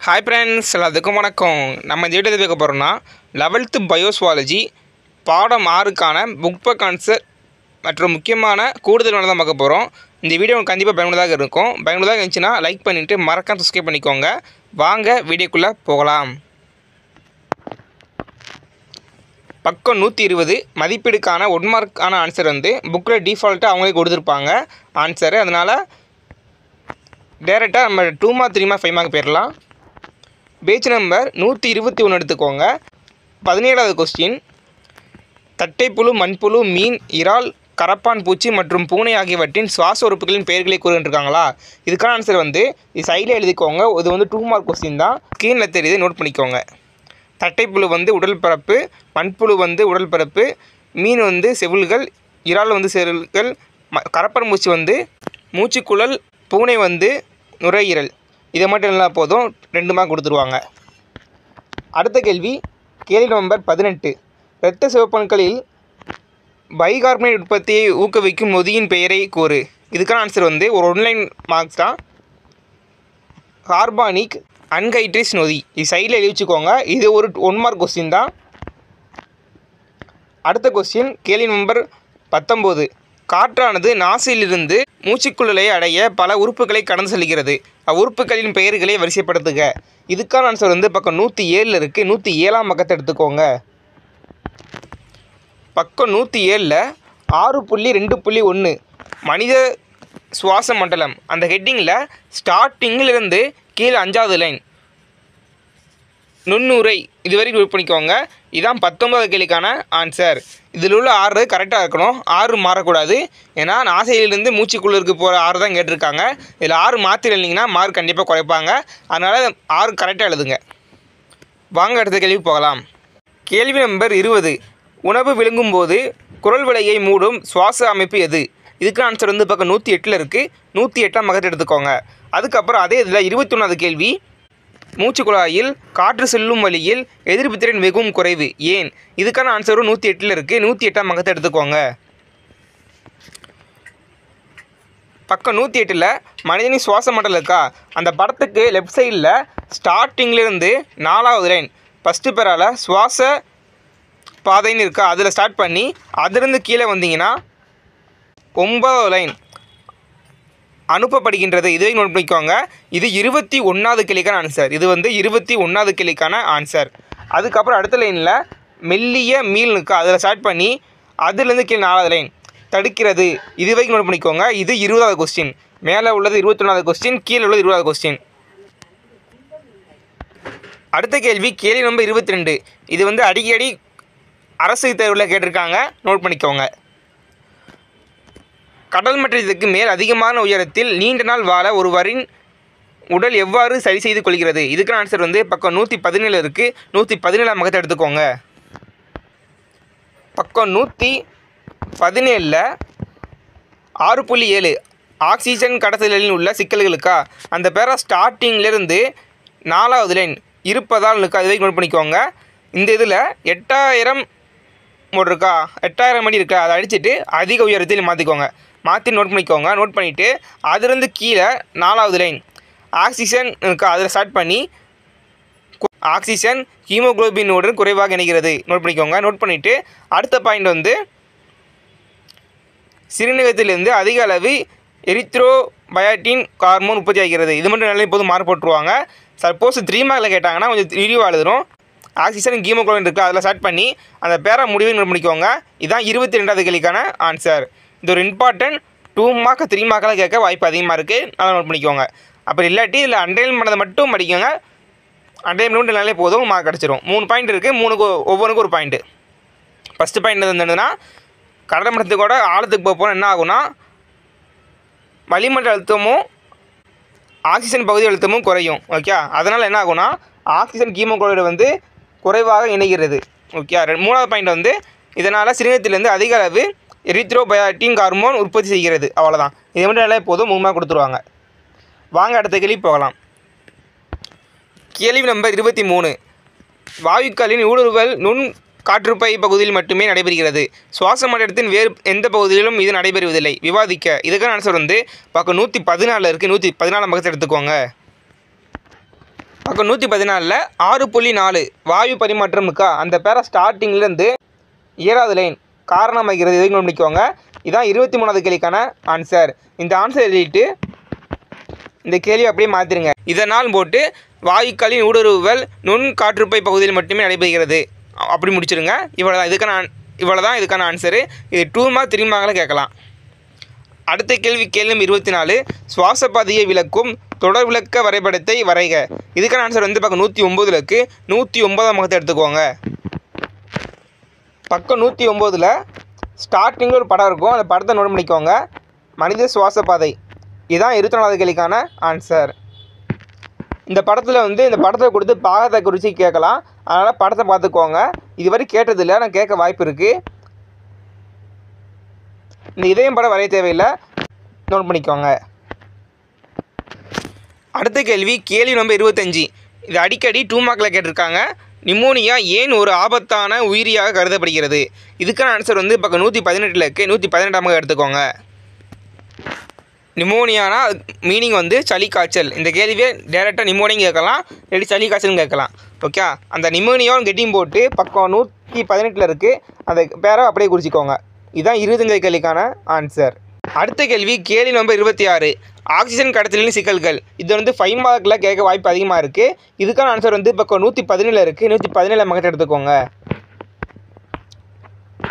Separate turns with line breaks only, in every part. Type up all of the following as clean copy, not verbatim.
Hi friends, எல்லாத்துக்கும் வணக்கம். நம்ம இந்த வீடியோ பார்க்க போகிறோம்னா 11th பயோசுவாலஜி பாடம் 6க்கான புக் பேக் ஆன்சர் மற்றும் முக்கியமான கூடுதல் தான் பார்க்க போகிறோம். இந்த வீடியோ உங்களுக்கு கண்டிப்பாக பயனுள்ளதாக இருக்கும். பயனுள்ளதாக இருந்துச்சுன்னா லைக் பண்ணிவிட்டு மறக்காம சப்ஸ்கிரைப் பண்ணிக்கோங்க. வாங்க வீடியோக்குள்ளே போகலாம். பக்கம் 120 மதிப்பீடுக்கான 1 மார்க்கான ஆன்சர் புக்கில் டிஃபால்ட்டாக அவங்களே கொடுத்துருப்பாங்க ஆன்சரு. அதனால் டேரெக்டாக நம்ம 2 மார்க் 3 மார்க் 5 மார்க் போயிடலாம். பேஜ் நம்பர் 121 எடுத்துக்கோங்க. 17வது கொஸ்டின், தட்டைப்புழு, மண்புழு, மீன், இறால், கரப்பான் பூச்சி மற்றும் பூனை ஆகியவற்றின் சுவாச உறுப்புகளின் பெயர்களை கூறுகின்றிருக்காங்களா? இதுக்கான ஆன்சர் இது சைடில் எழுதிக்கோங்க. இது 2 மார்க் கொஸ்டின் தான். ஸ்க்ரீனில் தெரியுது, நோட் பண்ணிக்கோங்க. தட்டைப்புழு உடல் பரப்பு, மண்புழு உடல் பரப்பு, மீன் செவில்கள், இறால் செவில்கள், கரப்பான் பூச்சி மூச்சுக்குழல், பூனை நுரையீரல். இதை மட்டும் இல்லைனா போதும், 2 மார்க் கொடுத்துருவாங்க. அடுத்த கேள்வி நம்பர் 18, இரத்த சிவப்பணுக்களில் பைகார்பனேட் உற்பத்தியை ஊக்குவிக்கும் நொதியின் பெயரை கூறு. இதுக்கான ஆன்சர் ஒரு ஒன்லைன் மார்க்ஸ் தான். கார்பானிக் அன்ஹைட்ரேஸ் நொதி. இது சைடில் எழுதி வச்சுக்கோங்க. இது ஒரு 1 மார்க் கொஸ்டின் தான். அடுத்த கொஸ்டின் கேள்வி நம்பர் 19, காற்றானது நாசியிலிருந்து மூச்சுக்குழலை அடைய பல உறுப்புகளை கடந்து செல்கிறது. அவ்வுறுப்புகளின் பெயர்களை வரிசைப்படுத்துக. இதுக்கான ஆன்சர் பக்கம் 107 இருக்குது. 107ஆம் பக்கத்தை எடுத்துக்கோங்க. பக்கம் 107 6.2.1 மனித சுவாச மண்டலம் அந்த ஹெட்டிங்கில் ஸ்டார்டிங்கிலிருந்து கீழே 5வது லைன் நுண்ணுரை இது வரைக்கும் நோட் பண்ணிக்கோங்க. இதான் 19வது கேள்விக்கான ஆன்சர். இதில் உள்ள 6 கரெக்டாக இருக்கணும். 6 மாறக்கூடாது. ஏன்னா நாசையிலிருந்து மூச்சுக்குள்ளருக்கு போகிற 6 தான் கேட்டிருக்காங்க. இதில் 6 மாற்றி எழுதிங்கன்னா மார்க் கண்டிப்பாக குறைப்பாங்க. அதனால் 6 கரெக்டாக எழுதுங்க. வாங்க அடுத்த கேள்வி போகலாம். கேள்வி நம்பர் 20, உணவு விழுங்கும்போது குரல் வளையை மூடும் சுவாச அமைப்பு எது? இதுக்கு ஆன்சர் பக்கம் 108 இருக்குது. 108ஆம் பக்கத்தை எடுத்துக்கோங்க. அதுக்கப்புறம் அதே இதில் 21வது கேள்வி, மூச்சுக்குழாயில் காற்று செல்லும் வழியில் எதிர்ப்பு திறன் மிகவும் குறைவு, ஏன்? இதுக்கான ஆன்சரும் 108 இருக்குது. 108ஆம் பக்கத்தை எடுத்துக்கோங்க. பக்கம் 108 மனிதனின் சுவாச மண்டலம் இருக்கா? அந்த படத்துக்கு லெஃப்ட் சைடில் ஸ்டார்டிங்கிலிருந்து 4வது லைன் ஃபஸ்ட்டு பேரால் சுவாச பாதைன்னு இருக்கா, அதில் ஸ்டார்ட் பண்ணி அதிலிருந்து கீழே வந்தீங்கன்னா 9வது லைன் அனுப்பப்படுகின்றது. இதை நோட் பண்ணிக்கோங்க. இது 21வது கேள்விக்கான ஆன்சர். இது 21வது கேள்விக்கான ஆன்சர். அதுக்கப்புறம் அடுத்த லைனில் மெல்லிய மீள் இருக்கா, அதில் ஸ்டார்ட் பண்ணி அதுலேருந்து கீழே 4வது லைன் தடுக்கிறது. இது வரைக்கும் நோட் பண்ணிக்கோங்க. இது 20வது கொஸ்டின். மேலே உள்ளது 21வது கொஸ்டின், கீழே உள்ளது 20வது கொஸ்டின். அடுத்த கேள்வி நம்பர் 22. இது அடிக்கடி அரசு தேர்வில் கேட்டிருக்காங்க. நோட் பண்ணிக்கோங்க. கடல் மட்டத்துக்கு மேல் அதிகமான உயரத்தில் நீண்ட நாள் வாழ ஒருவரின் உடல் எவ்வாறு சரி செய்து கொள்கிறது? இதுக்கான ஆன்சர் பக்கம் 117 இருக்குது. 117ஆம் பக்கத்தை எடுத்துக்கோங்க. பக்கம் 117 6.7 ஆக்சிஜன் கடத்தலில் உள்ள சிக்கல்களுக்கா, அந்த பேரா ஸ்டார்டிங்கிலிருந்து 4வது லைன் இருப்பதால் இருக்கா, அதை நோட் பண்ணிக்கோங்க. இந்த இதில் 8000 மோட் இருக்கா, 8000 அடி இருக்கா, அதை அடிச்சுட்டு அதிக உயரத்தில் மாற்றிக்கோங்க. மாற்றி நோட் பண்ணிக்கோங்க. நோட் பண்ணிவிட்டு அதிலிருந்து கீழே 4வது லைன் ஆக்சிஜன் இருக்கா, அதில் ஸ்டார்ட் பண்ணி ஆக்சிஜன் ஹீமோகுளோபினுடன் குறைவாக இணைகிறது. நோட் பண்ணிக்கோங்க. நோட் பண்ணிவிட்டு அடுத்த பாயிண்ட் சிறுநீரகத்திலிருந்து அதிக அளவு எரித்ரோபயாட்டின் ஹார்மோன் உற்பத்தி ஆகிறது. இது மட்டும் நல்லா இப்போது மார்க் போட்டுருவாங்க. சப்போஸ் 3 மார்க்கில் கேட்டாங்கன்னா கொஞ்சம் விரிவாக எழுதுகிறோம். ஆக்சிஜன் ஹீமோகுளோபின் இருக்குது, அதில் ஸ்டார்ட் பண்ணி அந்த பேரா முடிவை நோட் பண்ணிக்கோங்க. இதுதான் 22வது கேள்விக்கான ஆன்சர். இது ஒரு இம்பார்ட்டன்ட் 2 மார்க் 3 மார்க்கெலாம் கேட்க வாய்ப்பு அதிகமாக இருக்குது. நல்லா நோட் பண்ணிக்கோங்க. அப்படி இல்லாட்டி இதில் அண்டர்லைன் பண்ணதை மட்டும் படிக்கோங்க. அண்டர்லைன் பண்ணினாலே போதும், மார்க் கிடச்சிரும். 3 பாயிண்ட் இருக்குது. 3க்கு ஒவ்வொன்றுக்கும் ஒரு பாயிண்ட்டு. ஃபஸ்ட்டு பாயிண்ட் என்னதுன்னா, கடல் மட்டத்துக்கூட ஆழத்துக்கு போனால் என்ன ஆகுனா வளிமண்டல அழுத்தமும் ஆக்சிஜன் பகுதி அழுத்தமும் குறையும். ஓகே, அதனால் என்ன ஆகுனா ஆக்சிஜன் ஹீமோகுளோபின் குறைவாக இணைகிறது. ஓகே, 3வது பாயிண்ட் இதனால் சிறுநீரகத்திலேருந்து அதிக அளவு எரித்ரோபயாட்டின் ஹார்மோன் உற்பத்தி செய்கிறது. அவ்வளோதான். இது மட்டும் நல்லா போதும், 3 மார்க் கொடுத்துருவாங்க. வாங்க அடுத்த கேள்வி போகலாம். கேள்வி நம்பர் 23, வாயுக்களின் ஊடுருவல் நுண் காற்றுப்பை பகுதியில் மட்டுமே நடைபெறுகிறது. சுவாச மண்டலத்தின் வேறு எந்த பகுதியிலும் இது நடைபெறுவதில்லை. விவாதிக்க. இதுக்கான ஆன்சர் பக்கம் 114 இருக்குது. 114ஆம் பக்கத்தை எடுத்துக்கோங்க. பக்கம் 114 6.4 வாயு பரிமாற்றம் இருக்கா, அந்த பேரை ஸ்டார்டிங்லேருந்து 7வது லைன் காரணமாகிறது எதுக்கு கவனிக்கோங்க. இதான் 23வது கேள்விக்கான ஆன்சர். இந்த ஆன்சர் எழுதிட்டு இந்த கேள்வி அப்படியே மாற்றிடுங்க. இதனால் போட்டு வாயுக்களின் ஊடுருவல் நுண் காற்றுப்பை பகுதியில் மட்டுமே நடைபெறுகிறது அப்படி முடிச்சிடுங்க. இவ்வளோதான் இதுக்கான ஆன்சரு. இது 2 மார்க் 3 மார்க்கில் கேட்கலாம். அடுத்த கேள்வி 24 சுவாச பாதையை விளக்கும் தொடர் விளக்க வரைபடத்தை வரைக. இதுக்கான ஆன்சர் வந்து பக்கம் 109 இருக்குது. 109ஆம் பக்கத்தை எடுத்துக்கோங்க. பக்கம் 109 ஸ்டார்டிங்கில் ஒரு படம் இருக்கும். அந்த படத்தை நோட் பண்ணிக்கோங்க. மனித சுவாச பாதை, இதுதான் 24வது கேள்விக்கான ஆன்சர். இந்த படத்தில் கொடுத்து பாகத்தை குறித்து கேட்கலாம். அதனால் படத்தை பார்த்துக்கோங்க. இதுவரை கேட்டதில்லை, நான் கேட்க வாய்ப்பு இருக்குது. இந்த இதயம் படம் வரைய தேவையில்லை, நோட் பண்ணிக்கோங்க. அடுத்த கேள்வி நம்பர் 25. இது அடிக்கடி 2 மார்க்கில் கேட்டிருக்காங்க. நிமோனியா ஏன் ஒரு ஆபத்தான உயிரியாக கருதப்படுகிறது? இதுக்கான ஆன்சர் வந்து பக்கம் 118 இருக்குது. 118ஆம் எடுத்துக்கோங்க. நிமோனியானா மீனிங் வந்து சளி காய்ச்சல். இந்த கேள்வியை டேரெக்டாக நிமோனியா கேட்கலாம், இல்லாட்டி சளி காய்ச்சல்னு கேட்கலாம். ஓகே, அந்த நிமோனியாவும் கெட்டிங் போட்டு பக்கம் 118 இருக்குது. அந்த பேரை அப்படியே குறிச்சிக்கோங்க. இதுதான் 25 கேள்விக்கான ஆன்சர். அடுத்த கேள்வி நம்பர் 26 ஆக்சிஜன் கடத்தலின் சிக்கல்கள். இது வந்து 5 மார்க்கில் கேட்க வாய்ப்பு அதிகமாக இருக்குது. இதுக்கான ஆன்சர் வந்து பக்கம் 117 இருக்குது. 117 மக்கள் எடுத்துக்கோங்க.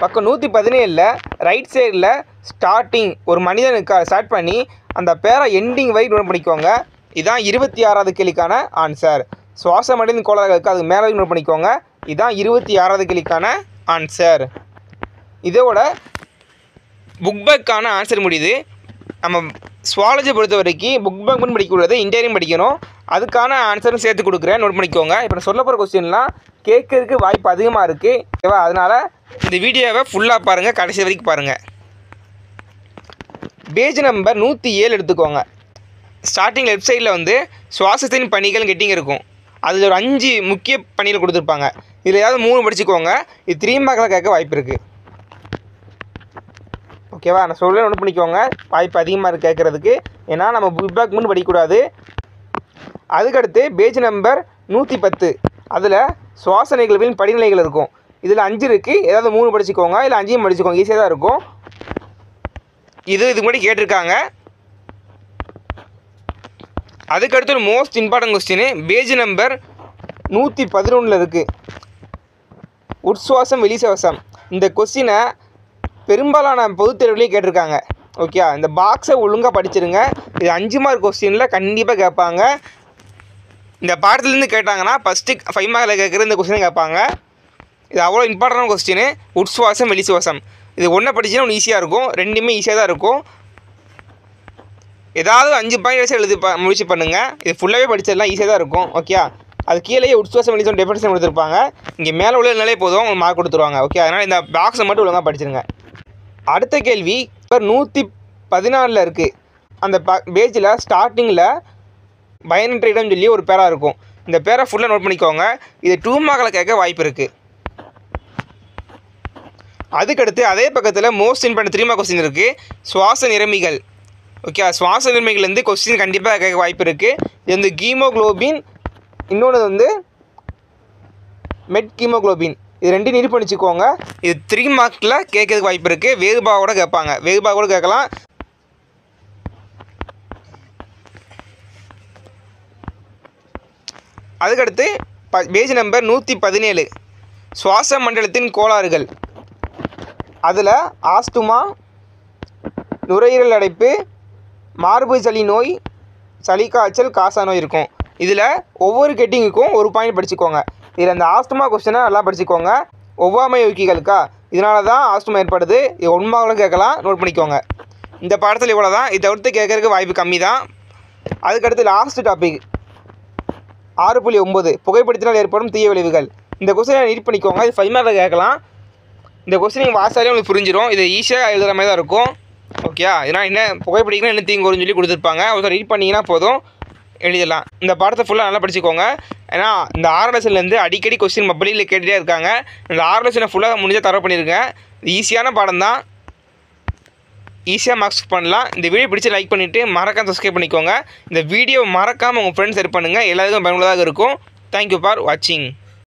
பக்கம் 117 ரைட் சைடில் ஸ்டார்டிங் ஒரு மனிதனுக்கு ஸ்டார்ட் பண்ணி அந்த பேரை எண்டிங் வரை நோட் பண்ணிக்கோங்க. இதுதான் 26வது கேள்விக்கான ஆன்சர். சுவாச மனிதன் கோளாறுகளுக்கு அதுக்கு மேலே நோட் பண்ணிக்கோங்க. இதுதான் 26வது கேள்விக்கான ஆன்சர். இதோட புக் பேக்கான ஆன்சர் முடியுது. நம்ம சுவாலஜி பொறுத்த வரைக்கும் புக் பேக் பண்ணி படிக்கக்கூடாது, இன்டீரியரும் படிக்கணும். அதுக்கான ஆன்சரும் சேர்த்து கொடுக்குறேன், நோட் பண்ணிக்கோங்க. இப்போ நான் சொல்ல போகிற கொஸ்டின்லாம் கேட்கறதுக்கு வாய்ப்பு அதிகமாக இருக்குது. ஓகேவா? அதனால் இந்த வீடியோவை ஃபுல்லாக பாருங்கள், கடைசி வரைக்கும் பாருங்கள். பேஜ் நம்பர் 107 எடுத்துக்கோங்க. ஸ்டார்டிங் லெஃப்ட் சைடில் வந்து சுவாசத்தின் பணிகள் கெட்டிங் இருக்கும். அதில் ஒரு 5 முக்கிய பணிகள் கொடுத்துருப்பாங்க. இதில் ஏதாவது 3 படிச்சுக்கோங்க. இது 3 மார்க்கில் கேட்க வாய்ப்பு இருக்குது. ஓகேவா? நான் சொல்ல நோட் பண்ணிக்கோங்க, வாய்ப்பு அதிகமாக இருக்குது கேட்குறதுக்கு. ஏன்னா நம்ம புக் பேக் முன்னு படிக்கக்கூடாது. அதுக்கடுத்து பேஜ் நம்பர் 110 அதில் சுவாச நிகழ்வின் படிநிலைகள் இருக்கும். இதில் 5 இருக்குது. ஏதாவது 3 படிச்சுக்கோங்க, இல்லை 5 படிச்சுக்கோங்க, ஈஸியாக தான் இருக்கும். இதுக்கு முன்னாடி கேட்டிருக்காங்க. அதுக்கடுத்து ஒரு most important question page number 111 இருக்குது. உட்சுவாசம் வெளிசுவாசம். இந்த கொஸ்டினை பெரும்பாலான பொதுத் தேர்வுலேயே கேட்டிருக்காங்க. ஓகே, இந்த பாக்ஸை ஒழுங்காக படிச்சிருங்க. இது 5 மார்க் கொஸ்டினில் கண்டிப்பாக கேட்பாங்க. இந்த பாடத்துலேருந்து கேட்டாங்கன்னா ஃபஸ்ட்டு 5 மார்க்கில் கேட்குற இந்த கொஸ்டினை கேட்பாங்க. இது அவ்வளோ இம்பார்ட்டண்டான கொஸ்டின். உட்சுவாசம் வெளிசுவாசம் இது ஒன்றை படிச்சுன்னா ஒன்று ஈஸியாக இருக்கும். ரெண்டுமே ஈஸியாக தான் இருக்கும். ஏதாவது 5 பாயிண்ட் வச்சு எழுதி முயற்சி பண்ணுங்கள். இது ஃபுல்லாகவே படிச்சிடலாம், ஈஸியாக தான் இருக்கும். ஓகே, அது கீழே உட்சுவாசம் வெளிசுவாசம் டெஃபினிஷன் கொடுத்துருப்பாங்க. இங்கே மேலே உள்ளனாலே போதும், உங்களுக்கு மார்க் கொடுத்துருவாங்க. ஓகே, அதனால் இந்த பாக்ஸை மட்டும் ஒழுங்காக படிச்சிருங்க. அடுத்த கேள்வி நம்பர் 114 இருக்குது. அந்த பேஜில் ஸ்டார்டிங்கில் பயனற்ற இடம் சொல்லி ஒரு பேரா இருக்கும். இந்த பேரை ஃபுல்லாக நோட் பண்ணிக்கோங்க. இது 2 மார்க்கில் கேட்க வாய்ப்பு இருக்குது. அதுக்கடுத்து அதே பக்கத்தில் மோஸ்ட் இம்பார்ட்டன்ட் 3 மார்க் கொஸ்டின் இருக்குது. சுவாச நிறமிகள். ஓகே, சுவாச நிறமிகள்லேருந்து கொஸ்டின் கண்டிப்பாக கேட்க வாய்ப்பு இருக்குது. இது வந்து ஹீமோக்ளோபின், இன்னொன்று வந்து மெட் ஹீமோக்ளோபின். இது 2 நீட் பண்ணிச்சுக்கோங்க. இது 3 மார்க்கில் கேட்கறதுக்கு வாய்ப்பு இருக்குது. வேறுபாவோட கேட்பாங்க, வேறுபாவோட கேட்கலாம். அதுக்கடுத்து பேஜ் நம்பர் 117 சுவாச மண்டலத்தின் கோளாறுகள். அதில் ஆஸ்துமா, நுரையீரல் அடைப்பு, மார்பு சளி நோய், சளி காய்ச்சல், காசா நோய் இருக்கும். இதில் ஒவ்வொரு கெட்டிங்குக்கும் ஒரு பாயிண்ட் படிச்சுக்கோங்க. இதில் இந்த ஆஸ்துமா கொஸ்டினை நல்லா படிச்சுக்கோங்க. ஒவ்வாமை யோக்கிகளுக்கா, இதனால தான் ஆஸ்துமா ஏற்படுது. இது 1 மார்க்கில் கேட்கலாம், நோட் பண்ணிக்கோங்க. இந்த பாடத்தில் இவ்வளோ தான். இதை தவிர்த்து கேட்கறதுக்கு வாய்ப்பு கம்மி தான். அதுக்கடுத்து லாஸ்ட் டாபிக் 6.9 புகைப்பிடித்தனால் ஏற்படும் தீய விளைவுகள். இந்த கொஸ்டினை ரீட் பண்ணிக்கோங்க. இது 5 மார்க்கில் கேட்கலாம். இந்த கொஸ்டின் நீங்கள் வாசாலே உங்களுக்கு புரிஞ்சிடும். இது ஈஸியாக எழுதுகிற மாதிரி தான் இருக்கும். ஓகே, ஏன்னா என்ன புகைப்பிடிக்கணும் என்ன தீங்கு வரும்னு சொல்லி கொடுத்துருப்பாங்க. ஒருத்தர் ரீட் பண்ணிங்கன்னா போதும், எழுதிடலாம். இந்த பாடத்தை ஃபுல்லாக நல்லா படிச்சுக்கோங்க. ஏன்னா இந்த 6 லெசன்லேருந்து அடிக்கடி கொஸ்டின் மொபைலில் கேட்டுகிட்டே இருக்காங்க. இந்த 6 லெசனை ஃபுல்லாக முடிஞ்சால் தரவு பண்ணியிருக்கேன். இது ஈஸியான பாடம் தான். ஈஸியாக மார்க்ஸ் பண்ணலாம். இந்த வீடியோ பிடிச்சி லைக் பண்ணிவிட்டு மறக்காம சப்ஸ்கிரைப் பண்ணிக்கோங்க. இந்த வீடியோ மறக்காமல் உங்கள் ஃப்ரெண்ட்ஸ் ஷேர் பண்ணுங்கள். எல்லாருக்கும் பயனுள்ளதாக இருக்கும். தேங்க்யூ ஃபார் வாட்சிங்.